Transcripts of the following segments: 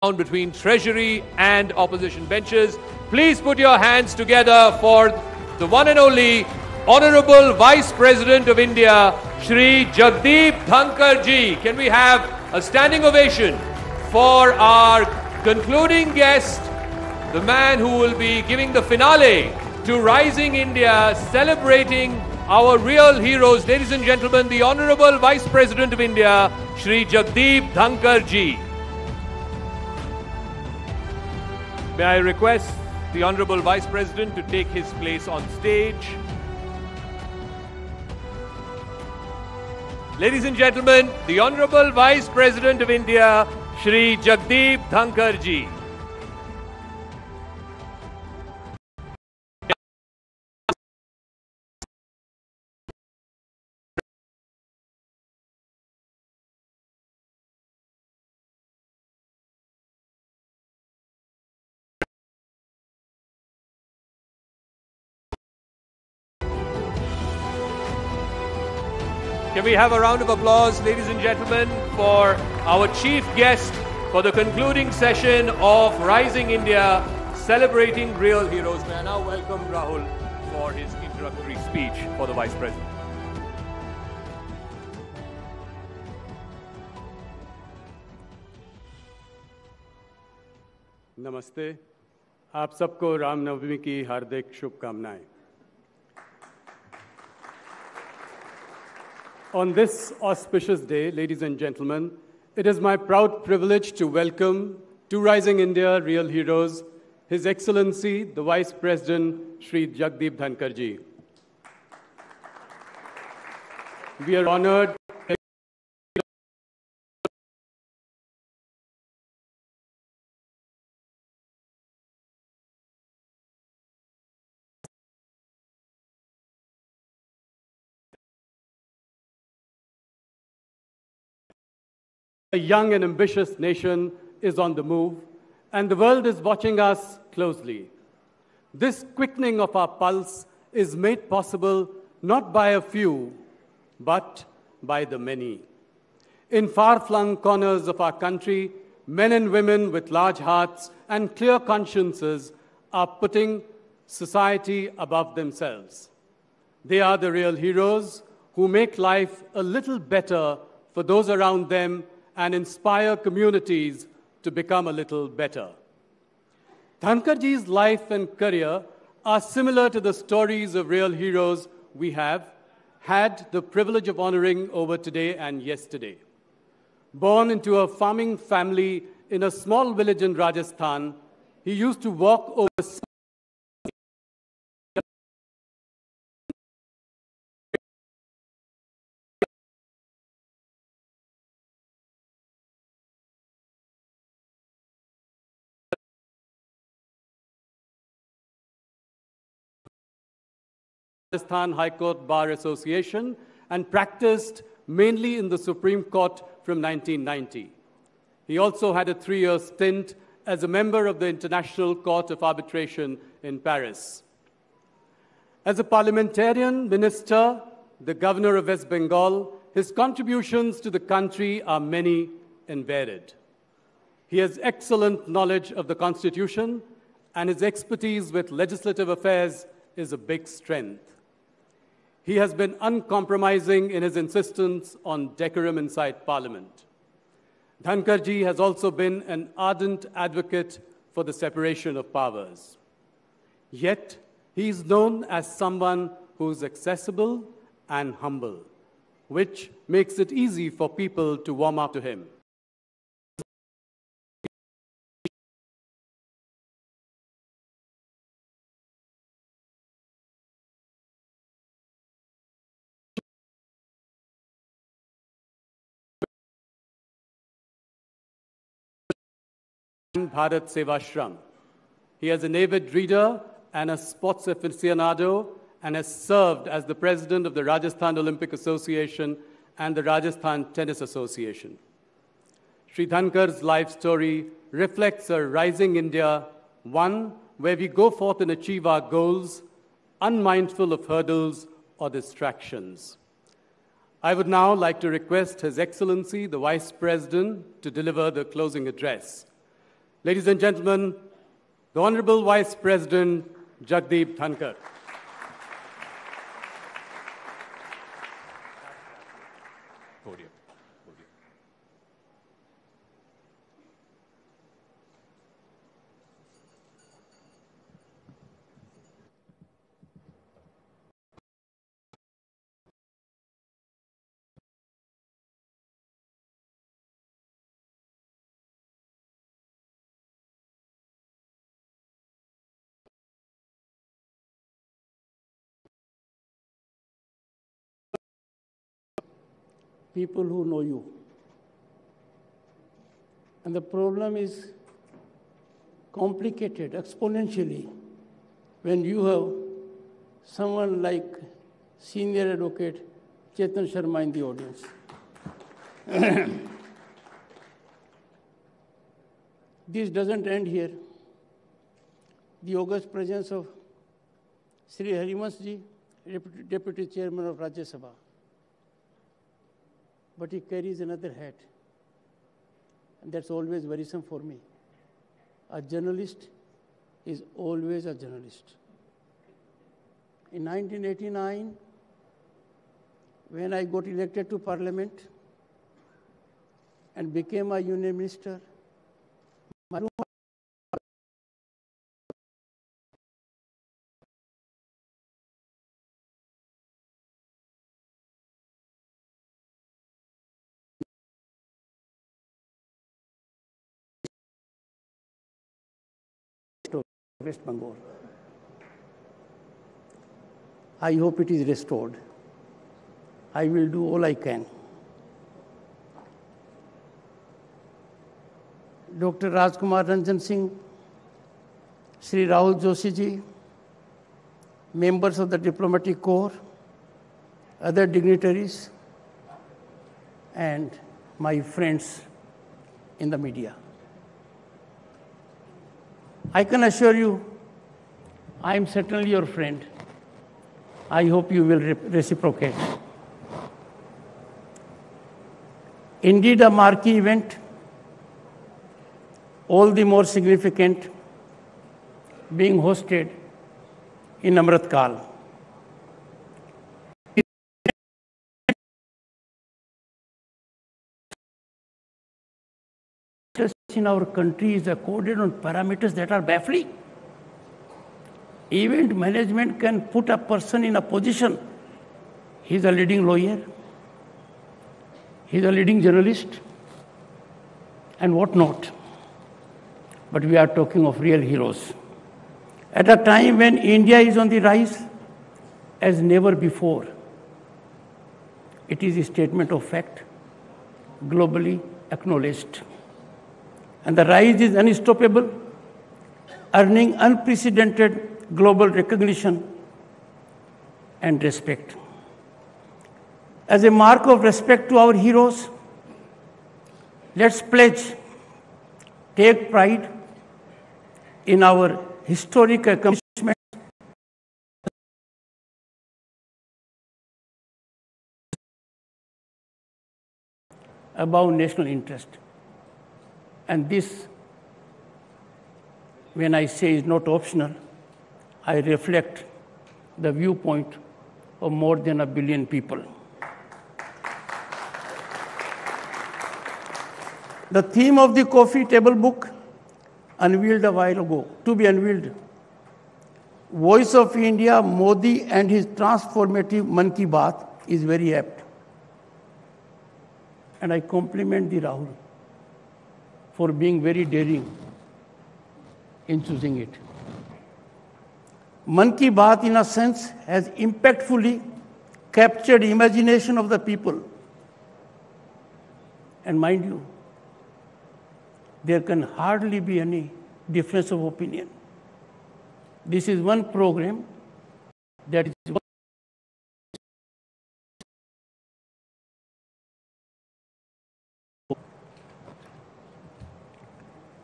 between Treasury and opposition benches. Please put your hands together for the one and only Honorable Vice President of India, Shri Jagdeep Dhankhar ji. Can we have a standing ovation for our concluding guest, the man who will be giving the finale to Rising India, celebrating our real heroes. Ladies and gentlemen, the Honorable Vice President of India, Shri Jagdeep Dhankhar ji. May I request the Honorable Vice President to take his place on stage. Ladies and gentlemen, the Honorable Vice President of India, Shri Jagdeep Dhankhar ji. Can we have a round of applause, ladies and gentlemen, for our chief guest for the concluding session of Rising India, celebrating real heroes. May I now welcome Rahul for his introductory speech for the Vice President. नमस्ते, आप सबको रामनवमी की हार्दिक शुभकामनाएं। On this auspicious day, ladies and gentlemen, it is my proud privilege to welcome to Rising India Real Heroes, His Excellency, the Vice President, Shri Jagdeep Dhankhar ji. We are honored a young and ambitious nation is on the move, and the world is watching us closely. This quickening of our pulse is made possible not by a few, but by the many. In far-flung corners of our country, men and women with large hearts and clear consciences are putting society above themselves. They are the real heroes who make life a little better for those around them and inspire communities to become a little better. Dhankar ji's life and career are similar to the stories of real heroes we have had the privilege of honoring over today and yesterday. Born into a farming family in a small village in Rajasthan, he used to walk over Rajasthan High Court Bar Association and practiced mainly in the Supreme Court from 1990. He also had a 3-year stint as a member of the International Court of Arbitration in Paris. As a parliamentarian, minister, the governor of West Bengal, his contributions to the country are many and varied. He has excellent knowledge of the Constitution, and his expertise with legislative affairs is a big strength. He has been uncompromising in his insistence on decorum inside Parliament. Dhankar ji has also been an ardent advocate for the separation of powers. Yet, he is known as someone who is accessible and humble, which makes it easy for people to warm up to him. Bharat Sevashram. He is an avid reader and a sports aficionado and has served as the president of the Rajasthan Olympic Association and the Rajasthan Tennis Association. Shri Dhankar's life story reflects a rising India, one where we go forth and achieve our goals, unmindful of hurdles or distractions. I would now like to request His Excellency, the Vice President, to deliver the closing address. Ladies and gentlemen, the Honorable Vice President Jagdeep Dhankhar. Podium. People who know you. And the problem is complicated exponentially when you have someone like senior advocate Chetan Sharma in the audience. This doesn't end here. The august presence of Sri Harivansh-ji, Deputy Chairman of Rajya Sabha. But he carries another hat. And that's always worrisome for me. A journalist is always a journalist. In 1989, when I got elected to Parliament and became a Union Minister, my West Bengal. I hope it is restored. I will do all I can. Dr. Rajkumar Ranjan Singh, Sri Rahul Joshi ji, members of the diplomatic corps, other dignitaries, and my friends in the media. I can assure you, I am certainly your friend. I hope you will reciprocate. Indeed, a marquee event, all the more significant, being hosted in Amrit Kal. In our country is accorded on parameters that are baffling. Event management can put a person in a position. He's a leading lawyer, he's a leading journalist, and what not. But we are talking of real heroes. At a time when India is on the rise as never before, it is a statement of fact, globally acknowledged. And the rise is unstoppable, earning unprecedented global recognition and respect. As a mark of respect to our heroes, let's pledge, take pride in our historic accomplishments above national interest. And this, when I say is not optional, I reflect the viewpoint of more than 1 billion people. The theme of the coffee table book, unveiled a while ago, to be unveiled, Voice of India, Modi and his transformative Mann Ki Baat, is very apt. And I compliment the Rahul for being very daring in choosing it. Mann Ki Baat, in a sense, has impactfully captured imagination of the people. And mind you, there can hardly be any difference of opinion. This is one program that is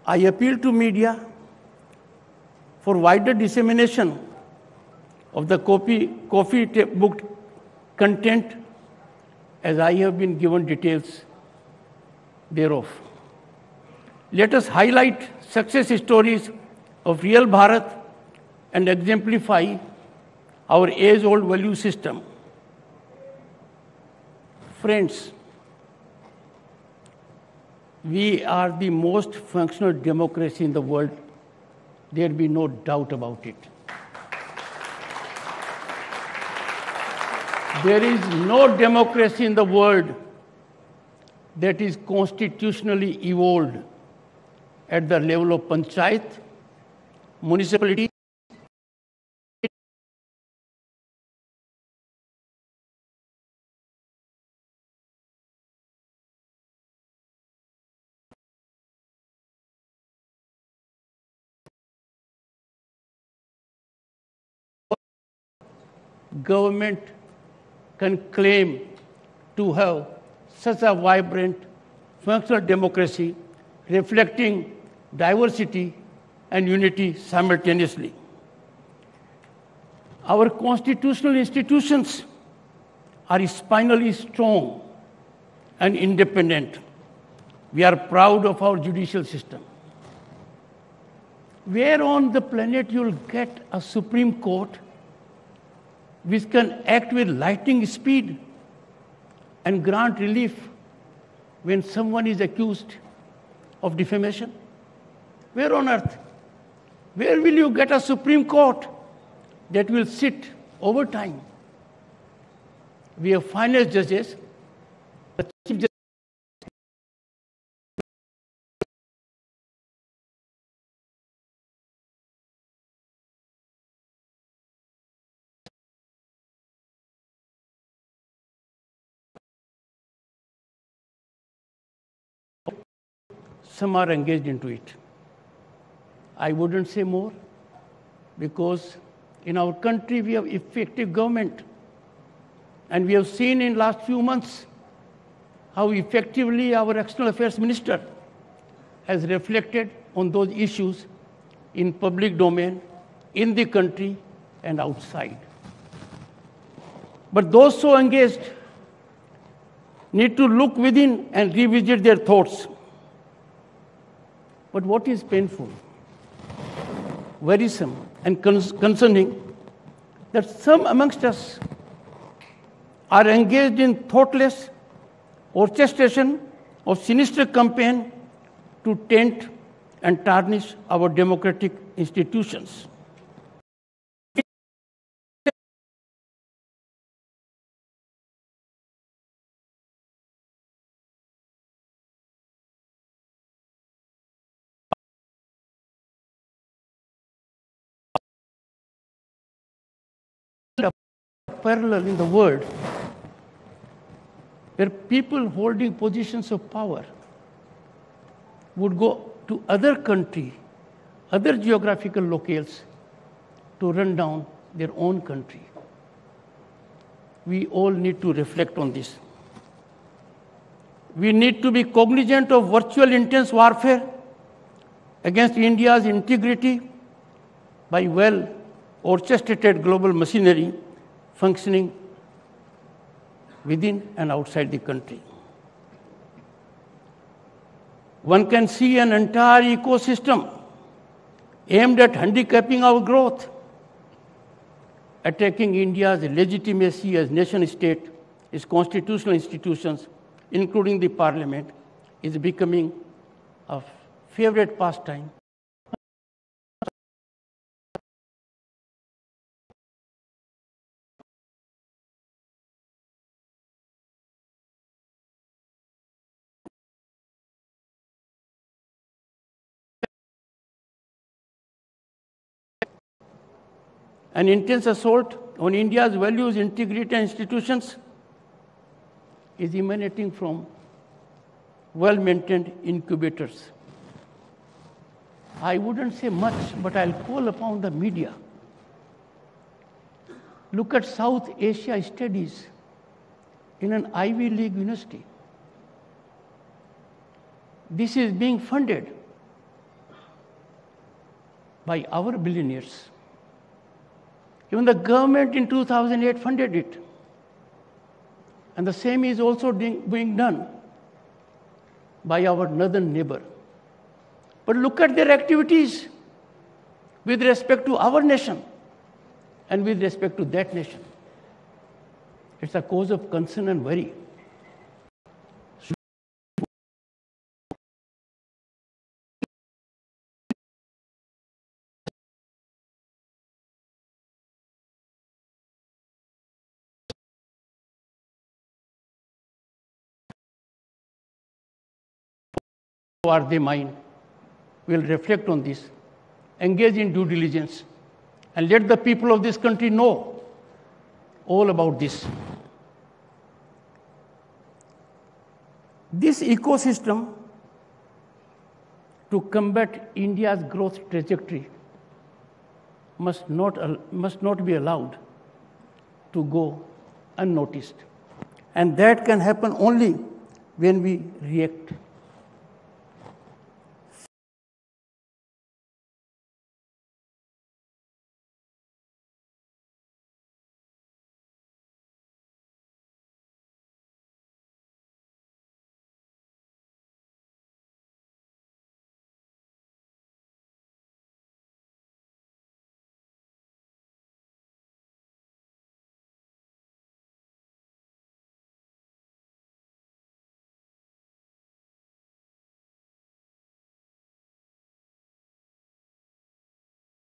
I appeal to media for wider dissemination of the coffee book content, as I have been given details thereof. Let us highlight success stories of real Bharat and exemplify our age-old value system. Friends, we are the most functional democracy in the world. There be no doubt about it. There is no democracy in the world that is constitutionally evolved at the level of panchayat, municipality, government can claim to have such a vibrant, functional democracy reflecting diversity and unity simultaneously. Our constitutional institutions are spinally strong and independent. We are proud of our judicial system. Where on the planet you'll get a Supreme Court which can act with lightning speed and grant relief when someone is accused of defamation? Where on earth? Where will you get a Supreme Court that will sit over time? We have finest judges, the Chief Justice. Some are engaged into it. I wouldn't say more, because in our country we have effective government. And we have seen in last few months how effectively our External Affairs Minister has reflected on those issues in public domain, in the country and outside. But those so engaged need to look within and revisit their thoughts. But what is painful, worrisome, and concerning, that some amongst us are engaged in thoughtless orchestration of sinister campaign to taint and tarnish our democratic institutions. Parallel in the world where people holding positions of power would go to other country, other geographical locales to run down their own country. We all need to reflect on this. We need to be cognizant of virtual intense warfare against India's integrity by well-orchestrated global machinery functioning within and outside the country. One can see an entire ecosystem aimed at handicapping our growth, attacking India's legitimacy as nation-state, its constitutional institutions, including the parliament, is becoming a favorite pastime. An intense assault on India's values, integrity, and institutions is emanating from well-maintained incubators. I wouldn't say much, but I'll call upon the media. Look at South Asia studies in an Ivy League university. This is being funded by our billionaires. Even the government in 2008 funded it. And the same is also being done by our northern neighbor. But look at their activities with respect to our nation and with respect to that nation. It's a cause of concern and worry. Are they mine? We'll reflect on this, engage in due diligence, and let the people of this country know all about this. This ecosystem to combat India's growth trajectory must not be allowed to go unnoticed. And that can happen only when we react